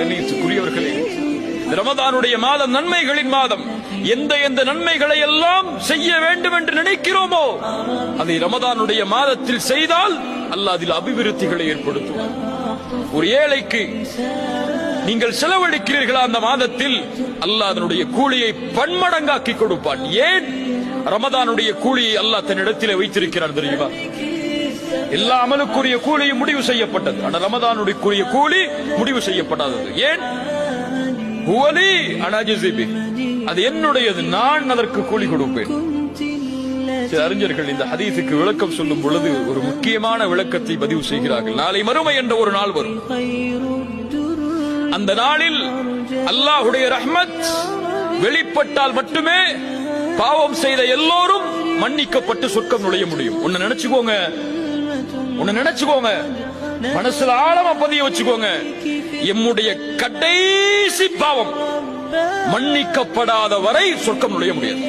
கண்ணியத்துக்குரியவர்களே, ரமதானுடைய மாதம் நன்மைகளின் மாதம். எந்த எந்த நன்மைகளை எல்லாம் செய்ய வேண்டும் என்று நினைக்கிறோமோ அதை ரமதானுடைய மாதத்தில் செய்தால் அல்லாஹ் அதில் அபிவிருத்திகளை ஏற்படுத்தும். ஒரு ஏழைக்கு நீங்கள் செலவழிக்கிறீர்களா அந்த மாதத்தில், அல்லாஹ் அதனுடைய கூலியை பன்மடங்காக்கி கொடுப்பான். ஏன்? ரமதானுடைய கூலியை அல்லாஹ் தன்னிடத்திலே வைத்திருக்கிறார் தெரியுமா? எல்லா அமலுக்குரிய கூலியும் முடிவு செய்யப்பட்டது, ஆனால் ரமதானுடைய கூலி முடிவு செய்யப்படாதது. ஏன்? அது என்னுடையது, நான் அதற்கு கூலி கொடுப்பேன். சில அறிஞர்கள் இந்த ஹதீஸுக்கு விளக்கம் சொல்லும் பொழுது ஒரு முக்கியமான விளக்கத்தை பதிவு செய்கிறார்கள். நாளை மறுமை என்ற ஒரு நாள் வரும். அந்த நாளில் அல்லாஹ்வுடைய ரஹ்மத் வெளிப்பட்டால் மட்டுமே பாவம் செய்த எல்லோரும் மன்னிக்கப்பட்டு சொர்க்கம் நுழைய முடியும். ஒன்னு நினைச்சுக்கோங்க, மனசுல ஆழமா பதிய வச்சுக்கோங்க. எம்முடைய கடைசி பாவம் மன்னிக்கப்படாத வரை சொர்க்கம் நுழைய முடியாது.